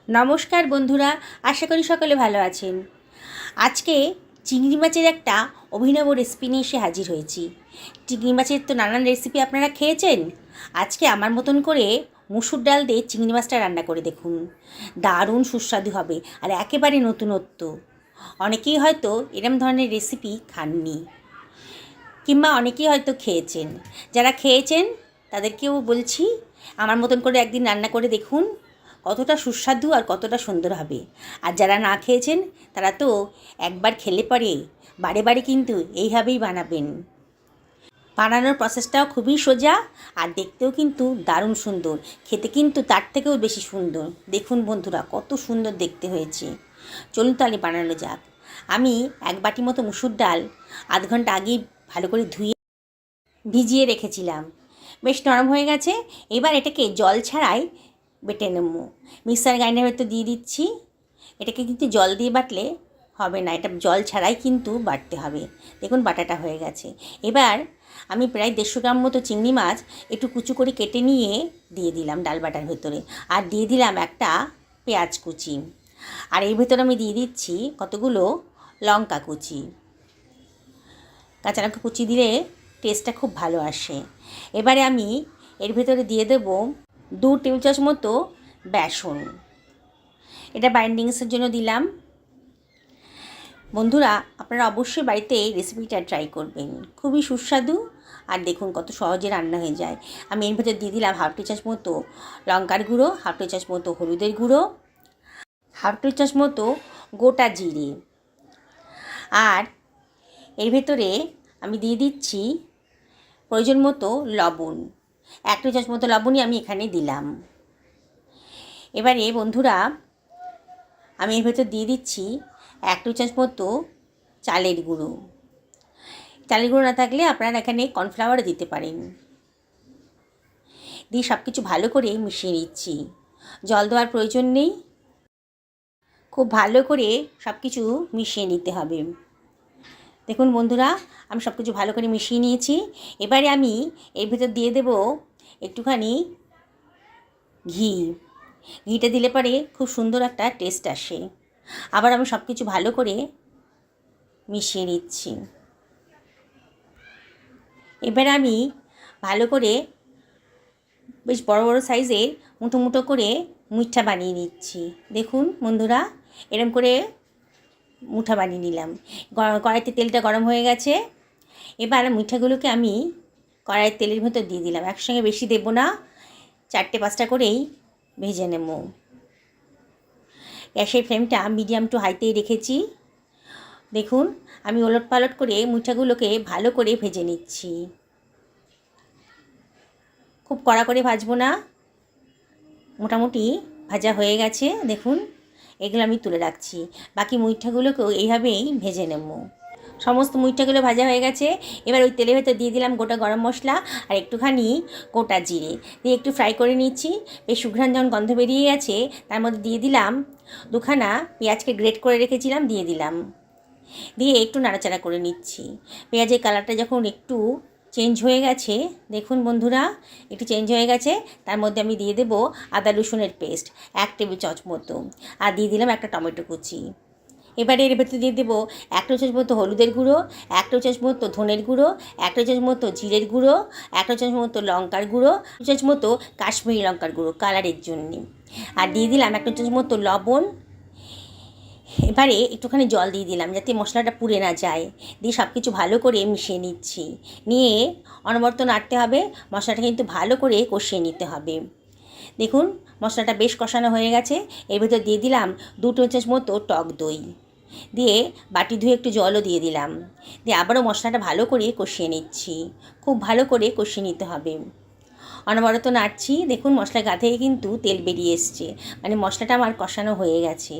নমস্কার বন্ধুরা, আশা করি সকলে ভালো আছেন। আজকে চিংড়ি মাছের একটা অভিনব রেসিপি নিয়ে এসে হাজির হয়েছি। চিংড়ি মাছের তো নানান রেসিপি আপনারা খেয়েছেন। আজকে আমার মতন করে মুসুর ডাল দিয়ে চিংড়ি মাছটা রান্না করে দেখুন, দারুণ সুস্বাদু হবে আর একেবারে নতুনত্ব। অনেকেই হয়তো এরম ধরনের রেসিপি খাননি, কিংবা অনেকেই হয়তো খেয়েছেন। যারা খেয়েছেন তাদেরকেও বলছি, আমার মতন করে একদিন রান্না করে দেখুন, কতটা সুস্বাদু আর কতটা সুন্দর হবে। আর যারা না খেয়েছেন তারা তো একবার খেলে পরে বারে বারে কিন্তু এইভাবেই বানাবেন। বানানোর প্রসেসটাও খুবই সোজা আর দেখতেও কিন্তু দারুণ সুন্দর, খেতে কিন্তু তার থেকেও বেশি সুন্দর। দেখুন বন্ধুরা, কত সুন্দর দেখতে হয়েছে। চলুন তাহলে বানানো যাক। আমি এক বাটি মতো মুসুর ডাল আধ ঘন্টা আগেই ভালো করে ধুয়ে ভিজিয়ে রেখেছিলাম, বেশ নরম হয়ে গেছে। এবার এটাকে জল ছাড়াই বেটে নেব। মিক্সার গ্রাইন্ডারে তো দিয়ে দিচ্ছি। এটাকে কিন্তু জল দিয়ে বাটলে হবে না, এটা জল ছাড়াই কিন্তু বাটতে হবে। দেখুন বাটাটা হয়ে গেছে। এবার আমি প্রায় 150 গ্রাম মতো চিংড়ি মাছ একটু কুচু করে কেটে নিয়ে দিয়ে দিলাম ডাল বাটার ভেতরে। আর দিয়ে দিলাম একটা পেঁয়াজ কুচি। আর এর ভেতরে আমি দিয়ে দিচ্ছি কতগুলো লঙ্কা কুচি। কাঁচা লঙ্কা কুচি দিলে টেস্টটা খুব ভালো আসে। এবারে আমি এর ভেতরে দিয়ে দেবো 2 টেবিল চামচ মতো বেসন। এটা বাইন্ডিংসের জন্য দিলাম। বন্ধুরা, আপনারা অবশ্যই বাড়িতে এই রেসিপিটা ট্রাই করবেন, খুবই সুস্বাদু আর দেখুন কত সহজে রান্না হয়ে যায়। আমি এর ভেতর দিয়ে দিলাম 1/2 টি চামচ মতো লঙ্কার গুঁড়ো, 1/2 টি চামচ মতো হলুদের গুঁড়ো, 1/2 টি চামচ মতো গোটা জিরে। আর এর ভেতরে আমি দিয়ে দিচ্ছি প্রয়োজন মতো লবণ। 1 টি চামচ মতো লবণই আমি এখানে দিলাম। এবারে বন্ধুরা, আমি এর ভেতর দিয়ে দিচ্ছি 1 টি চামচ মতো চালের গুঁড়ো। চালের গুঁড়ো না থাকলে আপনারা এখানে কর্নফ্লাওয়ারও দিতে পারেন। দিয়ে সব কিছু ভালো করে মিশিয়ে নিচ্ছি। জল দেওয়ার প্রয়োজন নেই, খুব ভালো করে সব কিছু মিশিয়ে নিতে হবে। দেখুন বন্ধুরা, আমি সব কিছু ভালো করে মিশিয়ে নিয়েছি। এবারে আমি এর ভেতর দিয়ে দেব একটুখানি ঘি। ঘিটা দিলে পরে খুব সুন্দর একটা টেস্ট আসে। আবার আমি সব কিছু ভালো করে মিশিয়ে নিচ্ছি। এবারে আমি ভালো করে বেশ বড় বড় সাইজের মুঠো মুঠো করে মুইঠা বানিয়ে নিচ্ছি। দেখুন বন্ধুরা, এরম করে মুঠা বানিয়ে নিলাম। কড়াইতে তেলটা গরম হয়ে গেছে। এবার মুইঠাগুলোকে আমি কড়াইয়ের তেলের ভেতর দিয়ে দিলাম। একসঙ্গে বেশি দেব না, 4-5টা করেই ভেজে নেব। গ্যাসের ফ্লেমটা মিডিয়াম টু হাইতেই রেখেছি। দেখুন আমি ওলট পালট করে মুইঠাগুলোকে ভালো করে ভেজে নিচ্ছি। খুব কড়া করে ভাজবো না, মোটামুটি ভাজা হয়ে গেছে। দেখুন এগুলো আমি তুলে রাখছি। বাকি মুইঠাগুলোকেও এইভাবেই ভেজে নেব। সমস্ত মুইঠাগুলো ভাজা হয়ে গেছে। এবার ওই তেলের ভেতর দিয়ে দিলাম গোটা গরম মশলা আর একটুখানি গোটা জিরে দিয়ে একটু ফ্রাই করে নিচ্ছি। বেশ সুঘ্রাণ যখন গন্ধ বেরিয়ে গেছে, তার মধ্যে দিয়ে দিলাম 2খানা পেঁয়াজকে গ্রেট করে রেখেছিলাম, দিয়ে দিলাম। দিয়ে একটু নাড়াচাড়া করে নিচ্ছি। পেঁয়াজের কালারটা যখন একটু চেঞ্জ হয়ে গেছে, দেখুন বন্ধুরা একটু চেঞ্জ হয়ে গেছে, তার মধ্যে আমি দিয়ে দেবো আদা রসুনের পেস্ট 1 টেবিল চামচ মতো। আর দিয়ে দিলাম একটা টমেটো কুচি। এবারে এর ভেতরে দিয়ে দেবো 1 টেবিল চামচ মতো হলুদের গুঁড়ো, 1 টেবিল চামচ মতো ধনের গুঁড়ো, 1 টেবিল চামচ মতো জিরের গুঁড়ো, 1 টেবিল চামচ মতো লঙ্কার গুঁড়ো, 1 চামচ মতো কাশ্মীরি লঙ্কার গুঁড়ো কালারের জন্য। আর দিয়ে দিলাম 1 চামচ মতো লবণ। এবারে একটুখানি জল দিয়ে দিলাম যাতে মশলাটা পুড়ে না যায়। দিয়ে সব কিছু ভালো করে মিশিয়ে নিচ্ছি। নিয়ে অনবরত নাড়তে হবে, মশলাটা কিন্তু ভালো করে কষিয়ে নিতে হবে। দেখুন মশলাটা বেশ কষানো হয়ে গেছে। এর ভেতর দিয়ে দিলাম 2 টেবিল চামচ মতো টক দই। দিয়ে বাটি ধুয়ে একটু জলও দিয়ে দিলাম। দিয়ে আবারও মশলাটা ভালো করে কষিয়ে নিচ্ছি। খুব ভালো করে কষিয়ে নিতে হবে, অনবরত নাড়ছি। দেখুন মশলা গা থেকে কিন্তু তেল বেরিয়ে এসছে, মানে মশলাটা আমার কষানো হয়ে গেছে।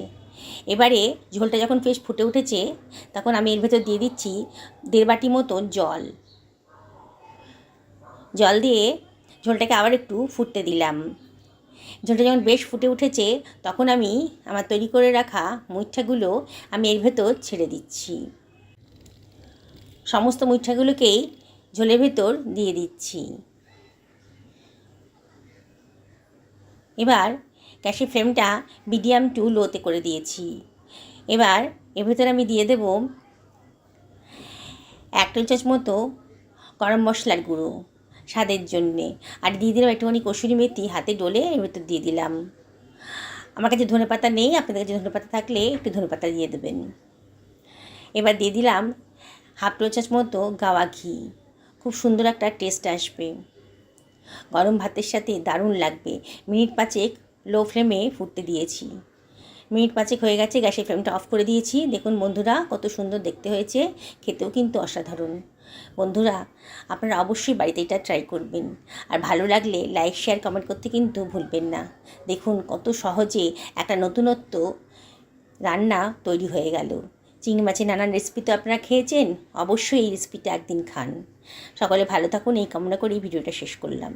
এবারে ঝোলটা যখন বেশ ফুটে উঠেছে, তখন আমি এর ভেতর দিয়ে দিচ্ছি 1.5 বাটি মতো জল। জল দিয়ে ঝোলটাকে আবার একটু ফুটতে দিলাম। ঝোলটা যখন বেশ ফুটে উঠেছে, তখন আমি আমার তৈরি করে রাখা মুইঠাগুলো আমি এর ভেতর ছেড়ে দিচ্ছি। সমস্ত মুইঠাগুলোকেই ঝোলের ভেতর দিয়ে দিচ্ছি। এবার গ্যাসের ফ্লেমটা মিডিয়াম টু লোতে করে দিয়েছি। এবার এর ভিতরে আমি দিয়ে দেব 1 টেবিল চামচ মতো গরম মশলার গুঁড়ো স্বাদের জন্যে, আর দিয়ে দিলাম একটুখানি কসুরি মেথি হাতে ডলে এর ভিতর দিয়ে দিলাম। আমার কাছে ধনেপাতা নেই, আপনাদের কাছে ধনেপাতা থাকলে একটু ধনেপাতা দিয়ে দেবেন। এবার দিয়ে দিলাম 1/2 টেবিল চামচ মতো গাওয়া ঘি, খুব সুন্দর একটা টেস্ট আসবে, গরম ভাতের সাথে দারুণ লাগবে। মিনিট 5 লো ফ্লেমে ফুটতে দিয়েছি। মিনিট 5 হয়ে গেছে, গ্যাসের ফ্লেমটা অফ করে দিয়েছি। দেখুন বন্ধুরা, কত সুন্দর দেখতে হয়েছে, খেতেও কিন্তু অসাধারণ। বন্ধুরা, আপনারা অবশ্যই বাড়িতে এটা ট্রাই করবেন, আর ভালো লাগলে লাইক শেয়ার কমেন্ট করতে কিন্তু ভুলবেন না। দেখুন কত সহজে একটা নতুনত্ব রান্না তৈরি হয়ে গেল। চিংড়ি মাছের নানান রেসিপি তো আপনারা খেয়েছেন, অবশ্যই এই রেসিপিটা একদিন খান। সকলে ভালো থাকুন এই কামনা করে এই ভিডিওটা শেষ করলাম।